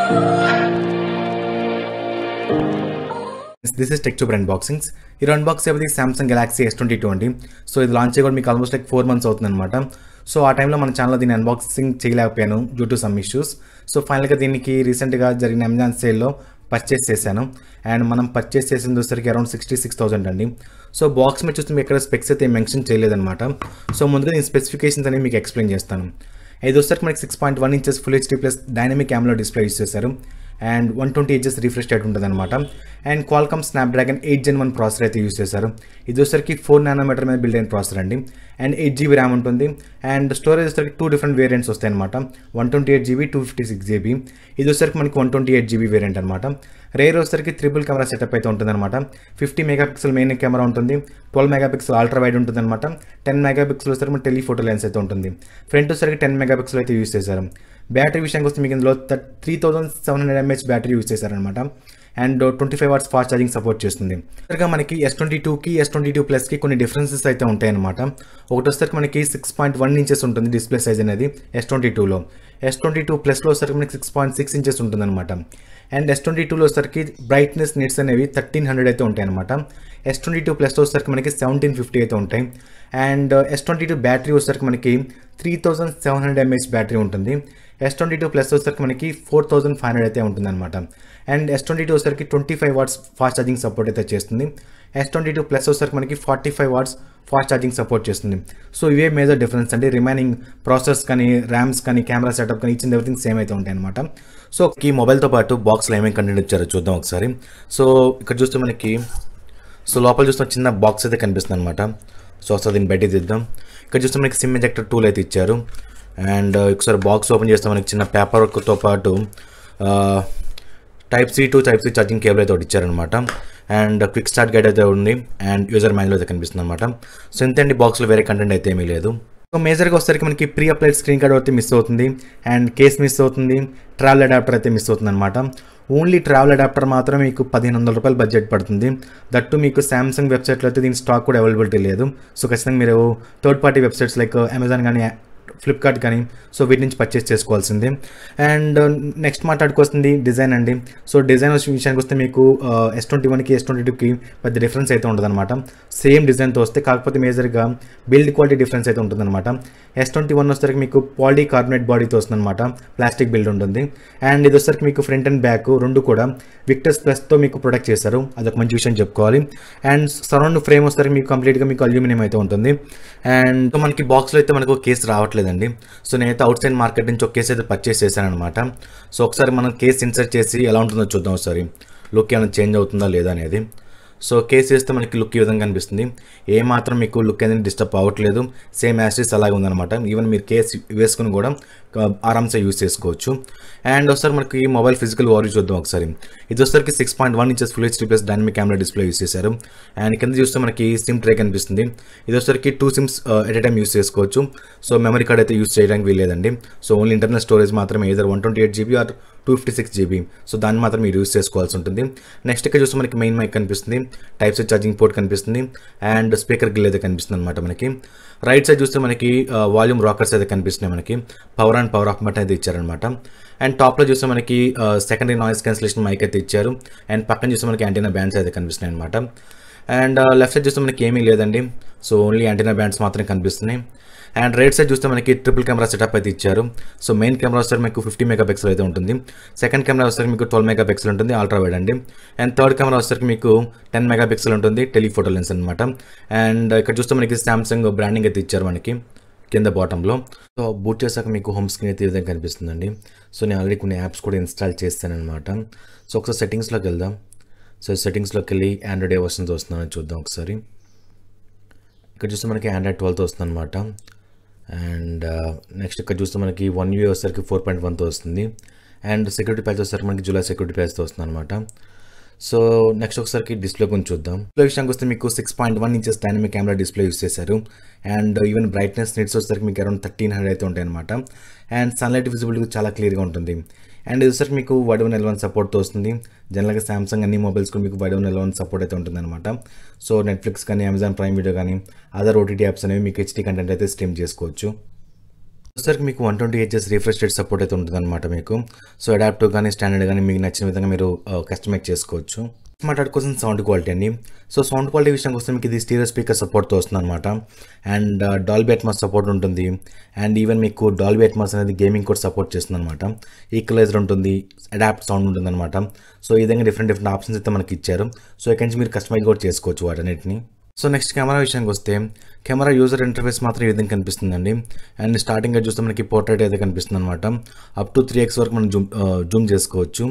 This is TeluguTechTuber-Unboxings. Here unbox the Samsung Galaxy S22 అండి. So ఇది launch అయ్యి మీకు ఆల్మోస్ట్ లైక్ 4 months అవుతుంది అనమాట. సో ఆ టైంలో మన ఛానల్లో దీన్ని అన్బాక్సింగ్ చేయలేకపోయాను due to some issues. So ఫైనల్గా దీనికి రీసెంట్గా జరిగిన అమెజాన్ సేల్లో పర్చేస్ చేశాను. అండ్ మనం పర్చేస్ చేసిన దోసరికి అరౌండ్ 66,000 అండి. సో బాక్స్ మీద చూస్తే మీకు ఎక్కడ స్పెక్స్ అయితే మెన్షన్ చేయలేదన్నమాట. సో ముందుగా నేను స్పెసిఫికేషన్స్ అనేవి మీకు ఎక్స్ప్లెయిన్ చేస్తాను. ఇది వచ్చేసరికి మనకి 6.1 inches full HD plus dynamic AMOLED display use చేశారు. అండ్ 120 Hz రిఫ్రెష్ రేట్ ఉంటుంది అనమాట. And Qualcomm Snapdragon 8 Gen 1 processor అయితే యూస్ చేశారు. ఇది వచ్చేసరికి 4 nm మీద బిల్డ్ అయిన ప్రాసెసర్ అండి. అండ్ 8 GB ర్యామ్ ఉంటుంది. అండ్ స్టోరేజ్ వచ్చేసరికి 2 different వేరియంట్స్ వస్తాయి అనమాట. 128 GB 256 GB. ఇది వచ్చేసరికి మనకి 128 GB వేరియంట్ అనమాట. రేర్ వచ్చేసరికి ట్రిపుల్ కెమెరా సెటప్ అయితే ఉంటుంది అనమాట. 50 MP మెయిన్ కెమెరా ఉంటుంది. 12 MP అల్ట్రా వైడ్ ఉంటుంది అనమాట. 10 MP వచ్చేసరికి మన టెలిఫోటో లెన్స్ అయితే ఉంటుంది. ఫ్రంట్ వచ్చేసరికి 10 MP అయితే యూస్ చేశారు. బ్యాటరీ విషయానికి వస్తే మీకు ఇందులో 3700 mAh బ్యాటరీ యూస్ చేశారనమాట. And 25 watts fast charging support చేస్తుంది. ఇక మనకి S22కి S22 ప్లస్కి కొన్ని డిఫరెన్సెస్ అయితే ఉంటాయన్నమాట. ఒకటి వచ్చేసరికి మనకి 6.1 inches ఉంటుంది డిస్ప్లే సైజ్ అనేది S22లో. S22 ప్లస్లో వచ్చేసరికి మనకి 6.6 inches ఉంటుంది అనమాట. అండ్ S22లో వచ్చేసరికి బ్రైట్నెస్ నీడ్స్ అనేవి 1300 అయితే ఉంటాయి అనమాట. S22 ప్లస్లో వచ్చేసరికి మనకి 1750 అయితే ఉంటాయి. అండ్ S22 బ్యాటరీ వచ్చేసరికి మనకి 3700 mAh బ్యాటరీ ఉంటుంది. S22 ప్లస్ వచ్చేసరికి మనకి 4500 అయితే ఉంటుంది అనమాట. అండ్ S22 వచ్చేసరికి 25 watts ఫాస్ట్ ఛార్జింగ్ సపోర్ట్ అయితే చేస్తుంది. S22 ప్లస్ వచ్చేసరికి మనకి 45 watts ఫాస్ట్ ఛార్జింగ్ సపోర్ట్ చేస్తుంది. సో ఇవే మేజర్ డిఫరెన్స్ అండి. రిమైనింగ్ ప్రాసెస్ కానీ ర్యామ్స్ కానీ కెమెరా సెటప్ కానీ ఇచ్చింది ఎవ్రీథింగ్ సేమ్ అయితే ఉంటాయి అనమాట. సో ఈ మొబైల్తో పాటు బాక్స్లో ఏమేమి కంటెంట్ ఇచ్చారో చూద్దాం ఒకసారి. సో ఇక్కడ చూస్తే మనకి లోపల చూస్తే చిన్న బాక్స్ అయితే కనిపిస్తుంది అనమాట. సో అసలు దీన్ని బయట తీద్దాం. ఇక్కడ చూస్తే మనకి సిమ్ ఎజెక్టర్ టూల్ అయితే ఇచ్చారు. అండ్ ఒకసారి బాక్స్ ఓపెన్ చేస్తే మనకి చిన్న పేపర్ వర్క్తో పాటు Type-C to Type-C charging cable అయితే ఒకటి ఇచ్చారనమాట. అండ్ క్విక్ స్టార్ట్ గైడ్ అయితే ఉంది. అండ్ యూజర్ మాన్యువల్ అయితే కనిపిస్తుంది అనమాట. సో ఇంతండి బాక్స్లో వేరే కంటెంట్ అయితే ఏమీ లేదు. సో మేజర్గా వచ్చేసరికి మనకి ప్రీ అప్లైడ్ స్క్రీన్ కార్డ్ అయితే మిస్ అవుతుంది. అండ్ కేస్ మిస్ అవుతుంది. ట్రావెల్ అడాప్టర్ అయితే మిస్ అవుతుంది అనమాట. ఓన్లీ ట్రావెల్ అడాప్టర్ మాత్రం మీకు 1500 రూపాయలు బడ్జెట్ పడుతుంది. దట్టు మీకు సామ్సంగ్ వెబ్సైట్లో అయితే దీని స్టాక్ కూడా అవైలబిలిటీ లేదు. సో ఖచ్చితంగా మీరు third party websites like Amazon కానీ ఫ్లిప్కార్ట్ కానీ సో వీటి నుంచి పర్చేస్ చేసుకోవాల్సిందే. అండ్ నెక్స్ట్ మాట్లాడుకొస్తుంది డిజైన్ అండి. సో డిజైన్ విషయానికి వస్తే మీకు S21కి S22కి పెద్ద డిఫరెన్స్ అయితే ఉంటుంది అనమాట. సేమ్ డిజైన్తో వస్తే కాకపోతే మేజర్గా బిల్డ్ క్వాలిటీ డిఫరెన్స్ అయితే ఉంటుంది అనమాట. S21 వచ్చేసరికి మీకు పాలికార్బోనేట్ బాడీతో వస్తుంది అనమాట. ప్లాస్టిక్ బిల్డ్ ఉంటుంది. అండ్ ఇది వచ్చేసరికి మీకు ఫ్రంట్ అండ్ బ్యాక్ రెండు కూడా విక్టర్స్ ప్లస్తో మీకు ప్రొటెక్ట్ చేశారు. అదొక మంచి విషయం చెప్పుకోవాలి. అండ్ సరౌండ్ ఫ్రేమ్ వచ్చేసరికి మీకు కంప్లీట్గా మీకు అల్యూమినియం అయితే ఉంటుంది. అండ్ మనకి బాక్స్లో అయితే మనకు కేసు రావట్లేదండి. సో నేనైతే అవుట్ సైడ్ మార్కెట్ నుంచి ఒక కేసు అయితే పర్చేస్ చేశాను అనమాట. సో ఒకసారి మనం కేసు ఇన్సర్ట్ చేసి ఎలా ఉంటుందో చూద్దాం. ఒకసారి లుక్ ఏమైనా చేంజ్ అవుతుందా లేదా అనేది. సో కేసు వేస్తే మనకి లుక్ ఈ విధంగా కనిపిస్తుంది. ఏమాత్రం మీకు లుక్ అనేది డిస్టర్బ్ అవ్వట్లేదు. సేమ్ యాస్టిస్ అలాగే ఉందన్నమాట. ఈవెన్ మీరు కేసు వేసుకుని కూడా ఆరామ్సే యూస్ చేసుకోవచ్చు. అండ్ ఒకసారి మనకి మొబైల్ ఫిజికల్ ఓవర్ చూద్దాం ఒకసారి. ఇది వచ్చేసరికి 6.1 inches full HD plus dynamic AMOLED display use చేశారు. అండ్ కింద చూస్తే మనకి సిమ్ ట్రే కనిపిస్తుంది. ఇది వచ్చేసరికి 2 SIMs at a time use చేసుకోవచ్చు. సో మెమరీ కార్డ్ అయితే యూస్ చేయడానికి వీల్లేదండి. సో ఓన్లీ ఇంటర్నల్ స్టోరేజ్ మాత్రమే either 128 GB or 256 GB. So దాన్ని మాత్రం మీరు యూస్ చేసుకోవాల్సి ఉంటుంది. నెక్స్ట్ ఇక్కడ చూస్తే మనకి మెయిన్ మైక్ కనిపిస్తుంది. Type-C ఛార్జింగ్ పోర్ట్ కనిపిస్తుంది. అండ్ స్పీకర్ గ్రిల్ అయితే కనిపిస్తుంది అనమాట మనకి. రైట్ సైడ్ చూస్తే మనకి వాల్యూమ్ రాకర్స్ అయితే కనిపిస్తున్నాయి మనకి. Power and power of button అయితే ఇచ్చారనమాట. అండ్ టాప్లో చూస్తే మనకి సెకండరీ నాయిస్ క్యాన్సిలేషన్ మైక్ అయితే ఇచ్చారు. అండ్ పక్కన చూస్తే మనకి యాంటీనా బ్యాండ్స్ అయితే కనిపిస్తున్నాయి అనమాట. అండ్ లెఫ్ట్ సైడ్ చూస్తే మనకి ఏమీ లేదండి. సో ఓన్లీ యాంటీనా బ్యాండ్స్ మాత్రమే కనిపిస్తున్నాయి. అండ్ రైట్ సైడ్ చూస్తే మనకి ట్రిపుల్ కెమెరా సెటప్ అయితే ఇచ్చారు. సో మెయిన్ కెమెరా వస్తే మీకు 50 MP అయితే ఉంటుంది. సెకండ్ కెమెరా వస్తే మీకు 12 MP ఉంటుంది అల్ట్రా వైడ్ అండి. అండ్ థర్డ్ కెమెరా వస్తే మీకు 10 MP ఉంటుంది టెలిఫోటో లెన్స్ అనమాట. అండ్ ఇక్కడ చూస్తే మనకి సామ్సంగ్ బ్రాండింగ్ అయితే ఇచ్చారు మనకి కింద బాటంలో. సో బూట్ చేశాక మీకు హోమ్ స్క్రీన్ అయితే ఈ విధంగా కనిపిస్తుందండి. సో నేను ఆల్రెడీ కొన్ని యాప్స్ కూడా ఇన్స్టాల్ చేస్తాను అనమాట. సో ఒకసారి సెట్టింగ్స్లోకి వెళ్దాం. సో సెట్టింగ్స్లోకి వెళ్ళి ఆండ్రాయిడ్ ఏ వర్షన్స్ వస్తుందని చూద్దాం ఒకసారి. ఇక్కడ చూస్తే మనకి ఆండ్రాయిడ్ 12తో వస్తుంది అనమాట. అండ్ నెక్స్ట్ ఇక్కడ చూస్తే మనకి 1 UI వచ్చేసరికి 4.1తో వస్తుంది. అండ్ సెక్యూరిటీ ప్యాచ్ వచ్చేసరికి మనకి జులై సెక్యూరిటీ ప్యాచ్తో వస్తుంది అనమాట. సో నెక్స్ట్ ఒకసారికి డిస్ప్లే గురించి చూద్దాం. డిస్ప్లే విషయానికి వస్తే మీకు 6.1 inches dynamic AMOLED display use చేశారు. అండ్ ఈవెన్ బ్రైట్నెస్ నీడ్స్ వచ్చేసరికి మీకు అరౌండ్ 1300 అయితే ఉంటాయి అనమాట. అండ్ సన్లైట్ విజిబిలిటీ చాలా క్లియర్గా ఉంటుంది. అండ్ ఇది వచ్చేసరికి మీకు వైడ్ L1 సపోర్ట్తో వస్తుంది. జనరల్గా సామ్సంగ్ అన్ని మొబైల్స్ కూడా మీకు వైడ్ L1 సపోర్ట్ అయితే ఉంటుంది అనమాట. సో నెట్ఫ్లిక్స్ కానీ అమెజాన్ ప్రైమ్ వీడియో కానీ అదర్ OTT యాప్స్ అనేవి మీకు HD కంటెంట్ అయితే స్ట్రీమ్ చేసుకోవచ్చు. వచ్చేసరికి మీకు 120 Hz రిఫ్రెష్ రేట్ సపోర్ట్ అయితే ఉంటుందన్నమాట మీకు. సో అడాప్టివ్ కానీ స్టాండర్డ్ కానీ మీకు నచ్చిన విధంగా మీరు కస్టమైజ్ చేసుకోవచ్చు. మాట్లాడుకోవాల్సిన సౌండ్ క్వాలిటీ అండి. సో సౌండ్ క్వాలిటీ విషయానికి వస్తే మీకు ఇది స్టీరియో స్పీకర్ సపోర్ట్తో వస్తుంది అనమాట. అండ్ డాల్బీ అట్మాస్ సపోర్ట్ ఉంటుంది. అండ్ ఈవెన్ మీకు డాల్బీ అట్మాస్ అనేది గేమింగ్ కూడా సపోర్ట్ చేస్తుంది అనమాట. ఈక్వలైజర్ ఉంటుంది, అడాప్ట్ సౌండ్ ఉంటుంది అనమాట. సో ఈ విధంగా డిఫరెంట్ ఆప్షన్స్ అయితే మనకి ఇచ్చారు. సో ఇక్కడి నుంచి మీరు కస్టమైజ్ కూడా చేసుకోవచ్చు వాటన్నిటిని. సో నెక్స్ట్ కెమెరా విషయానికి వస్తే కెమెరా యూజర్ ఇంటర్ఫేస్ మాత్రం ఈ విధంగా కనిపిస్తుందండి. అండ్ స్టార్టింగ్గా చూస్తే మనకి పోర్ట్రేట్ అయితే కనిపిస్తుంది అనమాట. అప్ టు 3x వరకు మనం జూమ్ చేసుకోవచ్చు.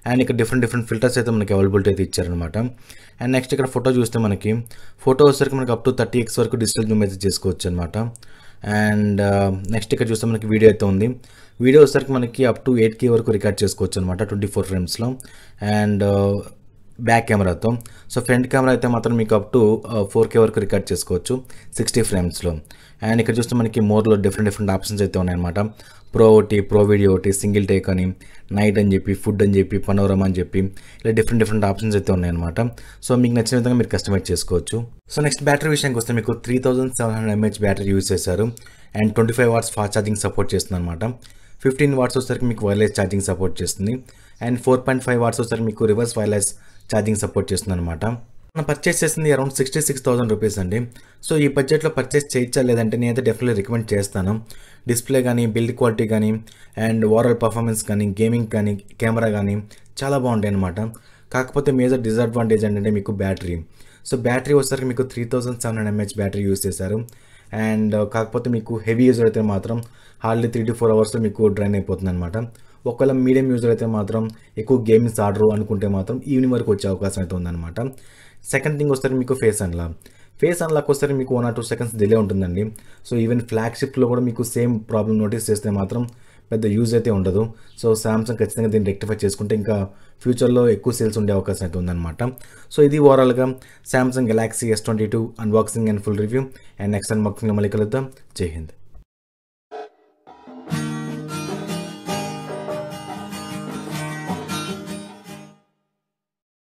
అండ్ ఇక్కడ డిఫరెంట్ ఫిల్టర్స్ అయితే మనకి అవైలబిలిటీ అయితే ఇచ్చారనమాట. అండ్ నెక్స్ట్ ఇక్కడ ఫోటో చూస్తే మనకి ఫోటో వచ్చేసరికి మనకి అప్ టు 30x వరకు డిజిటల్ జూమ్ అయితే చేసుకోవచ్చు అనమాట. అండ్ నెక్స్ట్ ఇక్కడ చూస్తే మనకి వీడియో అయితే ఉంది. వీడియో వచ్చేసరికి మనకి అప్ టు 8K వరకు రికార్డ్ చేసుకోవచ్చు అనమాట 24 ఫ్రేమ్స్లో. అండ్ బ్యాక్ కెమెరాతో. సో ఫ్రంట్ కెమెరా అయితే మాత్రం మీకు అప్ టు 4K వరకు రికార్డ్ చేసుకోవచ్చు 60 ఫ్రేమ్స్లో. అండ్ ఇక్కడ చూస్తే మనకి మోర్లో డిఫరెంట్ ఆప్షన్స్ అయితే ఉన్నాయన్నమాట. ప్రో ఒకటి, ప్రో వీడియో ఒకటి, సింగిల్ టేక్ అని, నైట్ అని చెప్పి, ఫుడ్ అని చెప్పి, పనోరమా అని చెప్పి ఇలా డిఫరెంట్ ఆప్షన్స్ అయితే ఉన్నాయన్నమాట. సో మీకు నచ్చిన విధంగా మీరు కస్టమైజ్ చేసుకోవచ్చు. సో నెక్స్ట్ బ్యాటరీ విషయానికి వస్తే మీకు 3700 mAh బ్యాటరీ యూజ్ చేశారు. And 25 watts fast charging support చేస్తుంది అనమాట. 15 watts వచ్చేసరికి మీకు వైర్లెస్ ఛార్జింగ్ సపోర్ట్ చేస్తుంది. అండ్ 4.5 watts వచ్చేసరికి మీకు రివర్స్ వైర్లెస్ ఛార్జింగ్ సపోర్ట్ చేస్తుంది అనమాట. మనం పర్చేస్ చేసింది అరౌండ్ 66,000 రూపీస్ అండి. సో ఈ బడ్జెట్లో పర్చేస్ చేయొచ్చా లేదంటే నేనైతే డెఫినెట్లీ రికమెండ్ చేస్తాను. డిస్ప్లే కానీ, బిల్డ్ క్వాలిటీ కానీ, అండ్ ఓవరాల్ పర్ఫార్మెన్స్ కానీ, గేమింగ్ కానీ, కెమెరా కానీ చాలా బాగుంటాయి అనమాట. కాకపోతే మేజర్ డిసడ్వాంటేజ్ ఏంటంటే మీకు బ్యాటరీ. సో బ్యాటరీ వచ్చేసరికి మీకు 3700 mAh బ్యాటరీ యూజ్ చేశారు. అండ్ కాకపోతే మీకు హెవీ యూజర్ అయితే మాత్రం హార్డ్లీ 3 to 4 అవర్స్లో మీకు డ్రైన్ అయిపోతుంది అనమాట. ఒకవేళ మీడియం యూజర్ అయితే మాత్రం ఎక్కువ గేమ్స్ ఆడరు అనుకుంటే మాత్రం ఈవినింగ్ వరకు వచ్చే అవకాశం అయితే ఉందన్నమాట. సెకండ్ థింగ్ వస్తే మీకు ఫేస్ అన్లాక్ వస్తే మీకు 1 or 2 seconds డిలే ఉంటుందండి. సో ఈవెన్ ఫ్లాగ్షిప్లో కూడా మీకు సేమ్ ప్రాబ్లం నోటీస్ చేస్తే మాత్రం పెద్ద యూజ్ అయితే ఉండదు. సో సామ్సంగ్ ఖచ్చితంగా దీన్ని రెక్టిఫై చేసుకుంటే ఇంకా ఫ్యూచర్లో ఎక్కువ సేల్స్ ఉండే అవకాశం అయితే ఉందన్నమాట. సో ఇది ఓవరాల్గా సామ్సంగ్ గెలాక్సీ S22 అన్బాక్సింగ్ and full review. And next అన్బాక్సింగ్లో మళ్ళీ కలుద్దాం. జై హింద్.